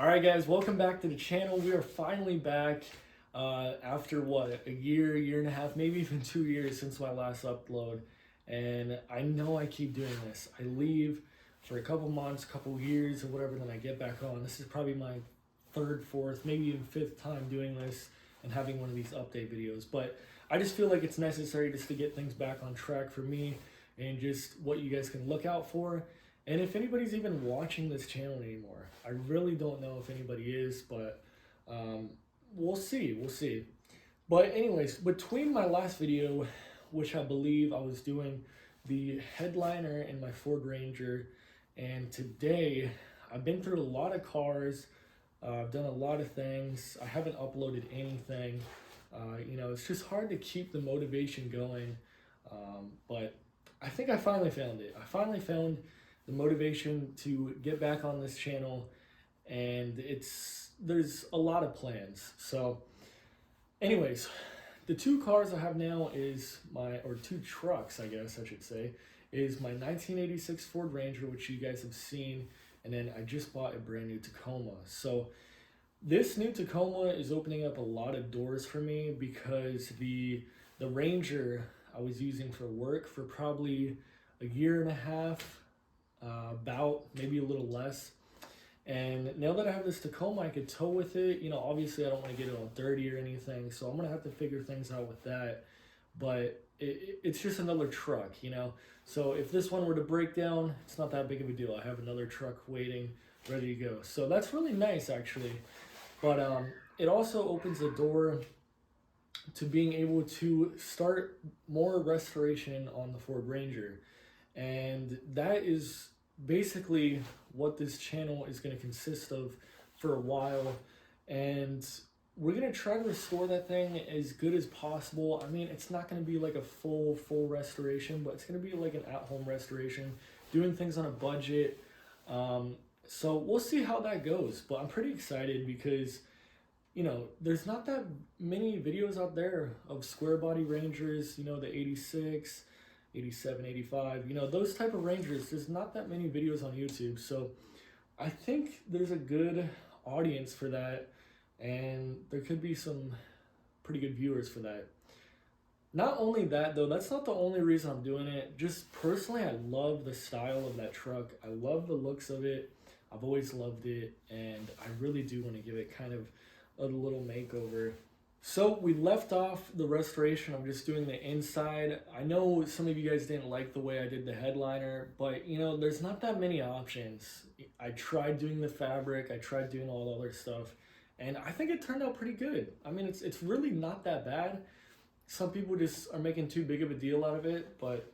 All right, guys, welcome back to the channel. We are finally back after what, a year and a half, maybe even 2 years since my last upload. And I know I keep doing this. I leave for a couple months, couple years, or whatever, then I get back on. This is probably my third, fourth, maybe even fifth time doing this and having one of these update videos. But I just feel like it's necessary just to get things back on track for me and just what you guys can look out for. And if anybody's even watching this channel anymore, I really don't know if anybody is, but we'll see. But anyways, between my last video, which I believe I was doing the headliner in my Ford Ranger, and today I've been through a lot of cars. I've done a lot of things. I haven't uploaded anything. It's just hard to keep the motivation going. But I think I finally found it. I finally found the motivation to get back on this channel, and there's a lot of plans. So anyways, the two cars I have now or two trucks, I guess I should say, is my 1986 Ford Ranger, which you guys have seen, and then I just bought a brand new Tacoma. So this new Tacoma is opening up a lot of doors for me because the Ranger I was using for work for probably a year and a half, about maybe a little less. And now that I have this Tacoma, I could tow with it. Obviously I don't want to get it all dirty or anything, so I'm gonna have to figure things out with that. But it's just another truck. So if this one were to break down, it's not that big of a deal. I have another truck waiting, ready to go. So that's really nice, actually. But it also opens the door to being able to start more restoration on the Ford Ranger. And that is basically what this channel is going to consist of for a while. And we're going to try to restore that thing as good as possible. I mean, it's not going to be like a full restoration, but it's going to be like an at-home restoration, doing things on a budget. So we'll see how that goes. But I'm pretty excited because there's not that many videos out there of square body Rangers, the 86, 87, 85, those type of Rangers. There's not that many videos on YouTube. So I think there's a good audience for that, and there could be some pretty good viewers for that. Not only that, though, that's not the only reason I'm doing it. Just personally, I love the style of that truck. I love the looks of it. I've always loved it, and I really do want to give it kind of a little makeover. So we left off the restoration. I'm just doing the inside. I know some of you guys didn't like the way I did the headliner, but there's not that many options. I tried doing the fabric, I tried doing all the other stuff, and I think it turned out pretty good. I mean, it's really not that bad. Some people just are making too big of a deal out of it, but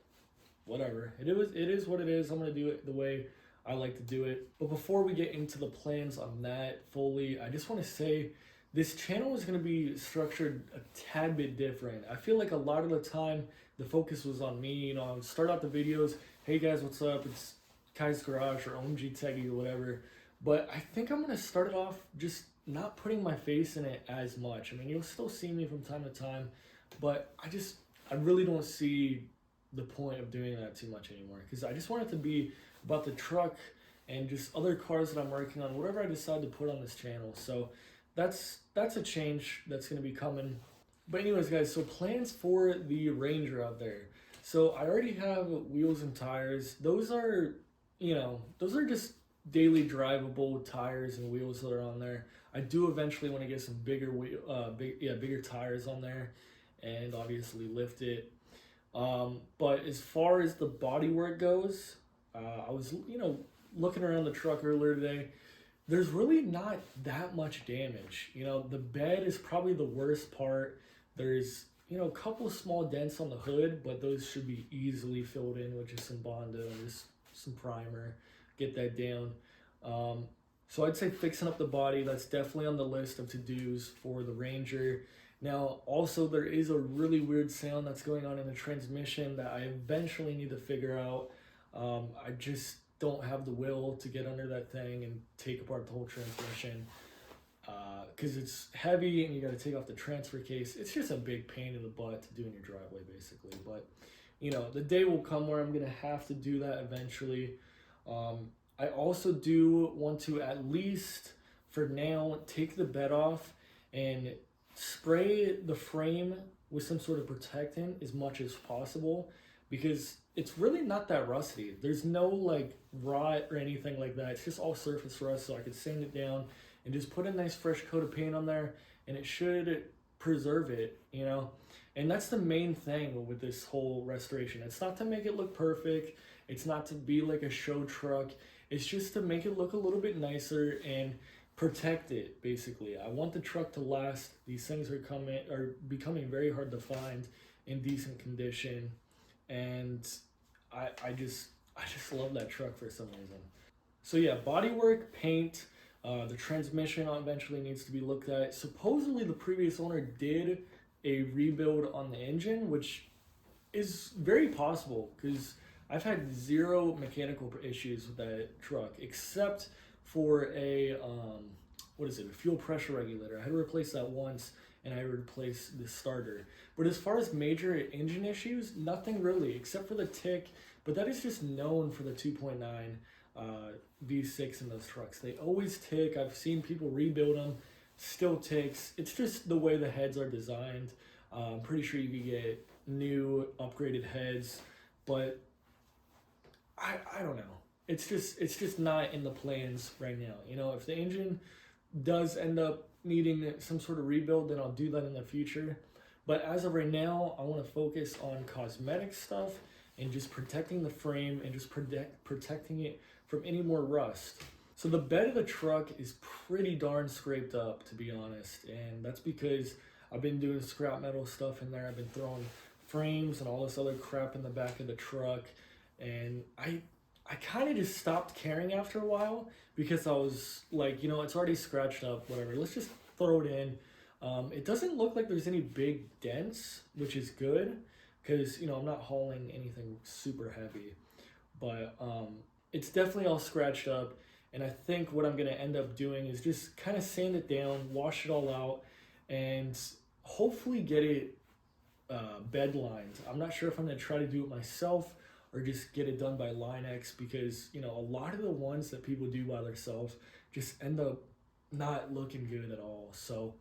whatever. It is what it is. I'm gonna do it the way I like to do it. But before we get into the plans on that fully, I just want to say this channel is going to be structured a tad bit different. I feel like a lot of the time the focus was on me. I would start out the videos, hey guys, what's up? It's Kai's Garage or OMG Teggy or whatever. But I think I'm going to start it off just not putting my face in it as much. I mean, you'll still see me from time to time, but I really don't see the point of doing that too much anymore, because I just want it to be about the truck and just other cars that I'm working on, whatever I decide to put on this channel. So that's a change that's going to be coming. But anyways, guys, so plans for the Ranger out there. So I already have wheels and tires. Those are just daily drivable tires and wheels that are on there. I do eventually want to get some bigger tires on there, and obviously lift it. But as far as the bodywork goes, I was looking around the truck earlier today. There's really not that much damage. The bed is probably the worst part. There's a couple small dents on the hood, but those should be easily filled in with just some Bondo and just some primer. Get that down. So I'd say fixing up the body, that's definitely on the list of to-dos for the Ranger. Now, also, there is a really weird sound that's going on in the transmission that I eventually need to figure out. I just don't have the will to get under that thing and take apart the whole transmission, because it's heavy and you got to take off the transfer case. It's just a big pain in the butt to do in your driveway, basically. But the day will come where I'm gonna have to do that eventually. I also do want to, at least for now, take the bed off and spray the frame with some sort of protectant as much as possible, because it's really not that rusty. There's no like rot or anything like that. It's just all surface rust, so I could sand it down and just put a nice fresh coat of paint on there, and it should preserve it, you know? And that's the main thing with this whole restoration. It's not to make it look perfect. It's not to be like a show truck. It's just to make it look a little bit nicer and protect it, basically. I want the truck to last. These things are becoming very hard to find in decent condition. And I just love that truck for some reason. So yeah, bodywork, paint, the transmission eventually needs to be looked at. Supposedly the previous owner did a rebuild on the engine, which is very possible because I've had zero mechanical issues with that truck except for a a fuel pressure regulator. I had to replace that once, and I replaced the starter. But as far as major engine issues, nothing really except for the tick, but that is just known for the 2.9 V6 in those trucks. They always tick. I've seen people rebuild them, still ticks. It's just the way the heads are designed. I'm pretty sure you can get new upgraded heads, but I don't know. It's just not in the plans right now. You know, if the engine does end up needing some sort of rebuild, then I'll do that in the future. But as of right now, I want to focus on cosmetic stuff and just protecting the frame and just protecting it from any more rust. So the bed of the truck is pretty darn scraped up, to be honest, and that's because I've been doing scrap metal stuff in there. I've been throwing frames and all this other crap in the back of the truck, and I kind of just stopped caring after a while because I was like, you know, it's already scratched up, whatever. Let's just throw it in. It doesn't look like there's any big dents, which is good because, you know, I'm not hauling anything super heavy. But it's definitely all scratched up. And I think what I'm going to end up doing is just kind of sand it down, wash it all out, and hopefully get it bed lined. I'm not sure if I'm going to try to do it myself or just get it done by Line-X, because, you know, a lot of the ones that people do by themselves just end up not looking good at all. So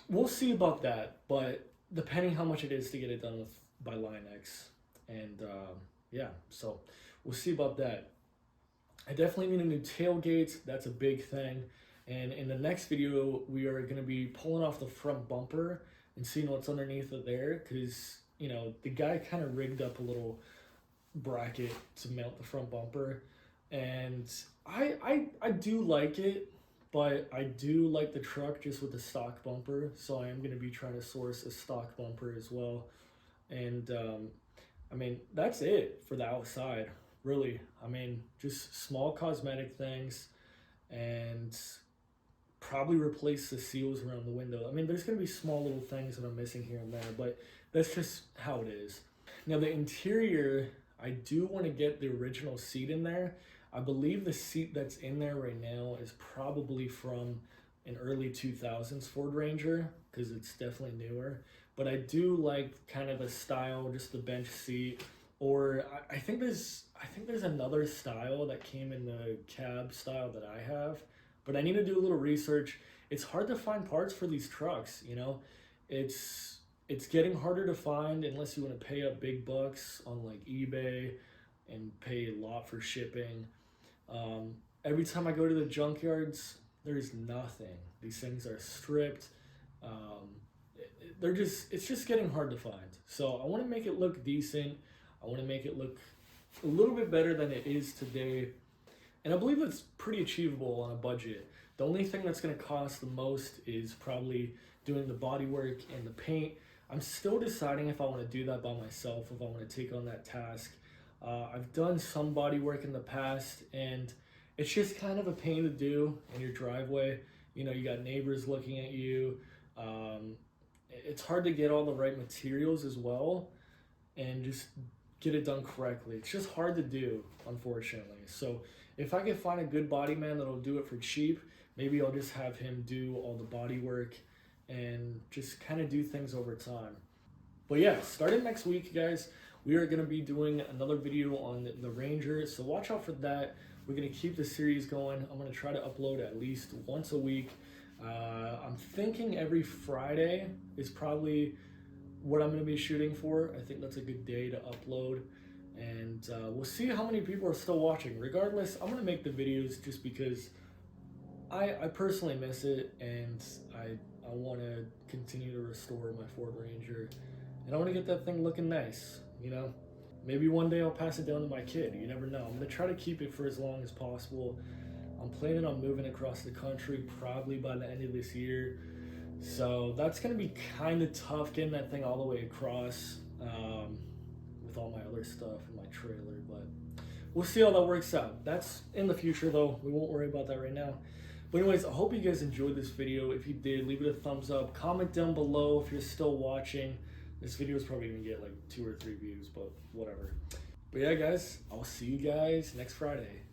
we'll see about that, but depending how much it is to get it done by Line-X. And yeah, so we'll see about that. I definitely need a new tailgate. That's a big thing. And in the next video, we are going to be pulling off the front bumper and seeing what's underneath it there, because, you know, the guy kind of rigged up a little bracket to mount the front bumper, and I do like it, but I do like the truck just with the stock bumper, so I am going to be trying to source a stock bumper as well. And I mean, that's it for the outside, really. I mean, just small cosmetic things, and probably replace the seals around the window. I mean, there's going to be small little things that I'm missing here and there, but that's just how it is. Now the interior, I do want to get the original seat in there. I believe the seat that's in there right now is probably from an early 2000s Ford Ranger, because it's definitely newer. But I do like kind of the style, just the bench seat. Or I think there's another style that came in the cab style that I have, but I need to do a little research. It's hard to find parts for these trucks, you know. It's getting harder to find unless you want to pay up big bucks on like eBay and pay a lot for shipping. Every time I go to the junkyards, there's nothing. These things are stripped. It's just getting hard to find. So I want to make it look decent. I want to make it look a little bit better than it is today. And I believe it's pretty achievable on a budget. The only thing that's going to cost the most is probably doing the bodywork and the paint. I'm still deciding if I want to do that by myself, if I want to take on that task. I've done some body work in the past, and it's just kind of a pain to do in your driveway. You know, you got neighbors looking at you. It's hard to get all the right materials as well and just get it done correctly. It's just hard to do, unfortunately. So if I can find a good body man that'll do it for cheap, maybe I'll just have him do all the body work and just kind of do things over time. But yeah, starting next week, guys, we are going to be doing another video on the Ranger, so watch out for that. We're gonna keep the series going. I'm gonna try to upload at least once a week. I'm thinking every Friday is probably what I'm gonna be shooting for. I think that's a good day to upload, and we'll see how many people are still watching. Regardless, I'm gonna make the videos just because I personally miss it, and I want to continue to restore my Ford Ranger, and I want to get that thing looking nice, you know? Maybe one day I'll pass it down to my kid, you never know. I'm going to try to keep it for as long as possible. I'm planning on moving across the country probably by the end of this year, so that's going to be kind of tough getting that thing all the way across with all my other stuff in my trailer, but we'll see how that works out. That's in the future though, we won't worry about that right now. But anyways, I hope you guys enjoyed this video. If you did, leave it a thumbs up. Comment down below if you're still watching. This video is probably gonna get like 2 or 3 views, but whatever. But yeah, guys, I'll see you guys next Friday.